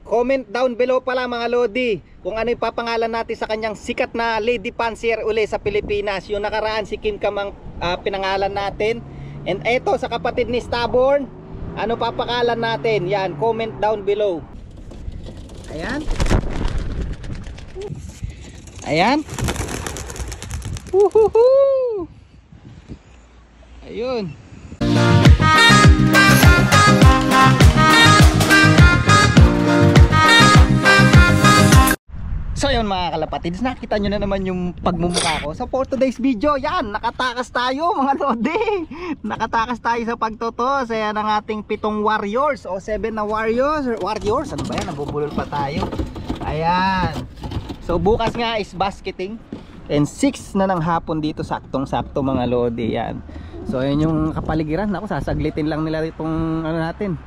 Comment down below pala mga Lodi kung ano ipapangalan natin sa kanyang sikat na lady fancier uli sa Pilipinas. Yung nakaraan si Kim Kamang pinangalan natin. And eto sa kapatid ni Stubborn, ano papakalan natin? Yan, comment down below. Ayan. Ayan. Woohoo! Ayun. So yun mga kalapatids, nakita nyo na naman yung pagmumukha ko. So for today's video, yan, nakatakas tayo mga Lodi. Nakatakas tayo sa pagtotos. Ayan ang ating 7 warriors o 7 na warriors. Warriors, ano ba yan? Nabubulol pa tayo. Ayan. So bukas nga is basketing. And 6 na ng hapon dito, saktong-sakto mga Lodi. Yan. So yun yung kapaligiran. Ako, sasaglitin lang nila itong ano natin,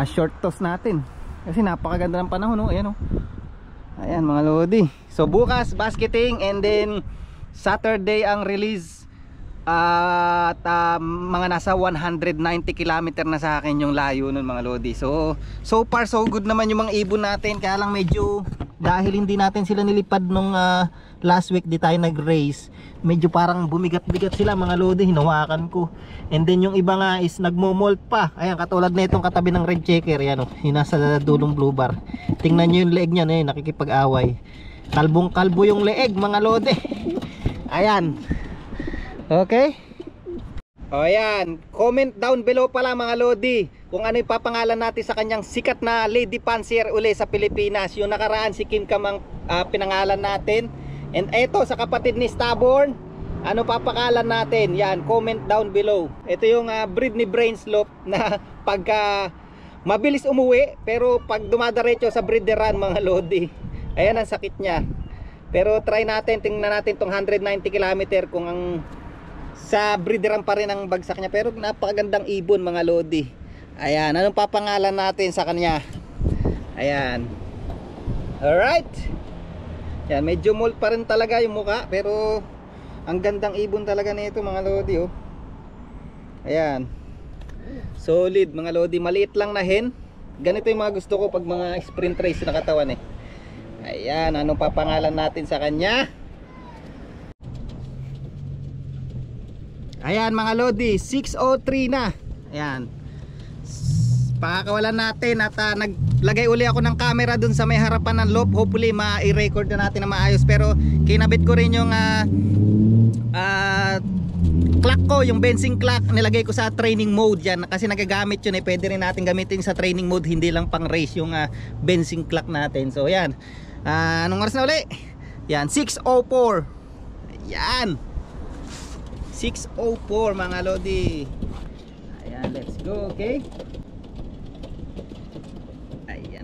short toss natin. Kasi napakaganda ng panahon, no? Ayan, no? Ayan mga Lodi. So bukas basketing and then Saturday ang release. At mga nasa 190 km na sa akin yung layo nun mga Lodi. So far so good naman yung mga ibon natin. Kaya lang medyo dahil hindi natin sila nilipad nung last week di tayo nag-race, medyo parang bumigat-bigat sila mga Lodi. Hinawakan ko. And then yung iba nga is nagmo-molt pa. Ayan, katulad na itong katabi ng red checker. Ayan, yung nasa dulong blue bar. Tingnan nyo yung leeg niya, nakikipag-away. Kalbong-kalbo yung leeg mga Lodi. Ayan. Okay. O ayan, comment down below pala mga Lodi kung ano ipapangalan natin sa kanyang sikat na lady fancier uli sa Pilipinas. Yung nakaraan si Kim Kamang pinangalan natin. And eto sa kapatid ni Stubborn, ano papakalan natin? Yan, comment down below. Ito yung breed ni Brainslope na pagka mabilis umuwi, pero pag dumadaretso sa breederan mga Lodi, ayan ang sakit niya. Pero try natin, tingnan natin tong 190 km kung ang sa breederan pa rin ang bagsak niya. Pero napakagandang ibon mga Lodi. Ayan, anong papangalan natin sa kanya? Ayan. Alright. Yan, medyo mold pa rin talaga yung mukha, pero ang gandang ibon talaga nito mga Lodi, oh. Ayan. Solid mga Lodi, maliit lang na hen. Ganito yung mga gusto ko pag mga sprint race na katawan eh. Ayan, anong papangalan natin sa kanya? Ayan mga Lodi, 6:03 na. Ayan. Pakakawalan natin at naglagay uli ako ng camera dun sa may harapan ng loop. Hopefully ma-i-record na natin na maayos. Pero kinabit ko rin yung clock ko, yung benzing clock. Nilagay ko sa training mode yan kasi nagagamit yun eh. Pwede rin natin gamitin sa training mode, hindi lang pang race yung benzing clock natin. So yan, anong oras na uli? Yan, 6:04. Yan, 6:04 mga Lodi. Ayan, let's go. Okay,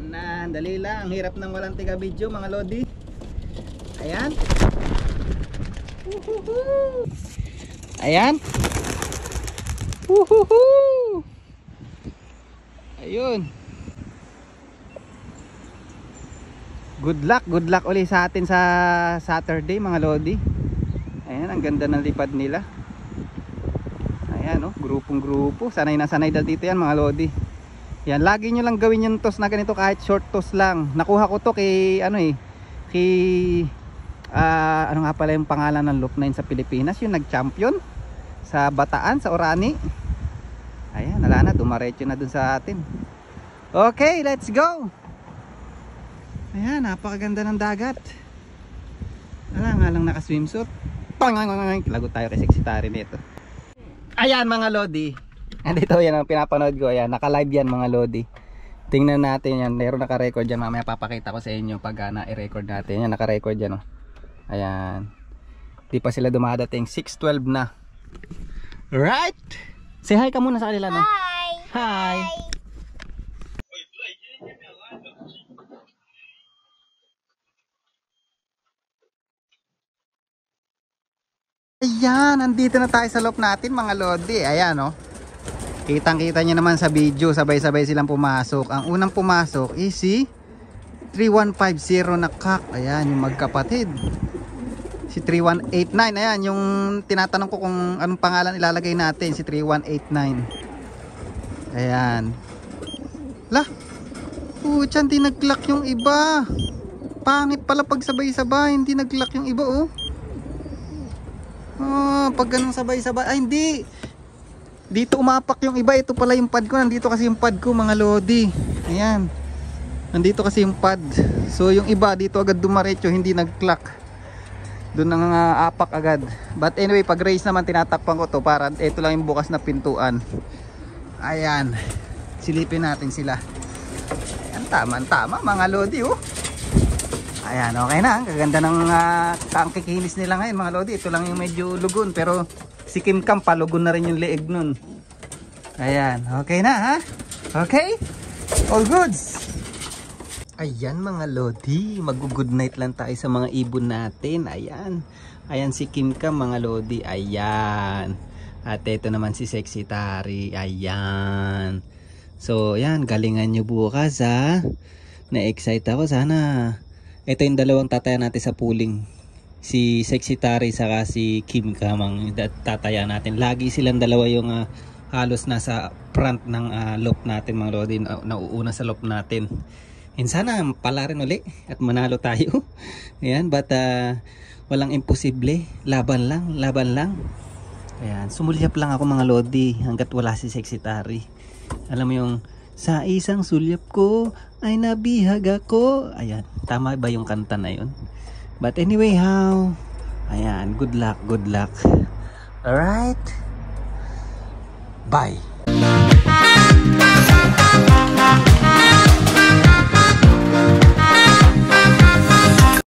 na, dali lang, ang hirap ng walang tiga video mga Lodi. Ayan. Woohoo! Ayan. Woohoo! Ayun. Good luck ulit sa atin sa Saturday mga Lodi. Ayan, ang ganda ng lipad nila. Ayan, oh, grupong-grupo. Sanay na sanay dito yan mga Lodi. Yan, lagi nyo lang gawin yung toss na ganito kahit short toss lang. Nakuha ko to kay ano eh, kay ano nga pala yung pangalan ng loop 9 sa Pilipinas, yung nag-champion sa Bataan, sa Orani. Ayan, wala na, dumaretso na dun sa atin. Okay, let's go. Ayan, napakaganda ng dagat. Wala nga lang naka-swimsuit. Lagot tayo kay Sexitary nito. Ayan mga Lodi. Andito yan ang pinapanood ko. Ayan, naka-live yan mga Lodi. Tingnan natin yan. Meron naka-record yan. Mamaya papakita ko sa inyo pag na-record natin. Yan, naka-record yan. Oh. Ayan. Di pa sila dumadating. 6:12 na. Right? Say hi ka muna sa kanila. No? Hi! Hi! Ayan, nandito na tayo sa loop natin mga Lodi. Ayan, oh. Kitang-kita nyo naman sa video, sabay-sabay silang pumasok. Ang unang pumasok is si 3150 na kak. Ayan, yung magkapatid. Si 3189. Ayan, yung tinatanong ko kung anong pangalan ilalagay natin. Si 3189. Ayan. Lah, Pucha, hindi nag-lock yung iba. Pangit pala pag sabay-sabay, hindi nag-lock yung iba oh. Pag ganun sabay-sabay, ay hindi. Dito umapak yung iba, ito pala yung pad ko. Nandito kasi yung pad ko mga lodi. Ayan. Nandito kasi yung pad. So yung iba dito agad dumaretso, hindi nag-clock. Doon ang apak agad. But anyway, pag race naman tinatakpan ko to para ito lang yung bukas na pintuan. Ayan. Silipin natin sila. Ayan, tama mga lodi oh. Ayan, okay na. Kaganda ng kaangkikinis nila ngayon mga lodi. Ito lang yung medyo lugon pero si Kim Cam palugon na rin yung leeg nun. Ayan, okay na ha? Okay? All goods. Ayan mga lodi, mag-good night lang tayo sa mga ibon natin. Ayan. Ayan si Kim Cam mga lodi. Ayan. At ito naman si Sexy Tari. Ayan. So, ayan, galingan nyo bukas ha. Na-excite ako sana. Ito yung dalawang tataya natin sa pooling. Si Sexy Tari saka si Kim Cam ang tataya natin. Lagi silang dalawa yung halos nasa front ng loop natin mga lodi. Nauuna sa loop natin. And sana pala rin uli at manalo tayo. Ayan, but walang imposible. Laban lang. Ayan, sumulyap lang ako mga lodi hanggat wala si Sexy Tari. Alam mo yung sa isang sulyap ko ay nabihag ako. Ayan, tama ba yung kanta na yun? But anyway, how? Ayan, good luck. Alright? Bye!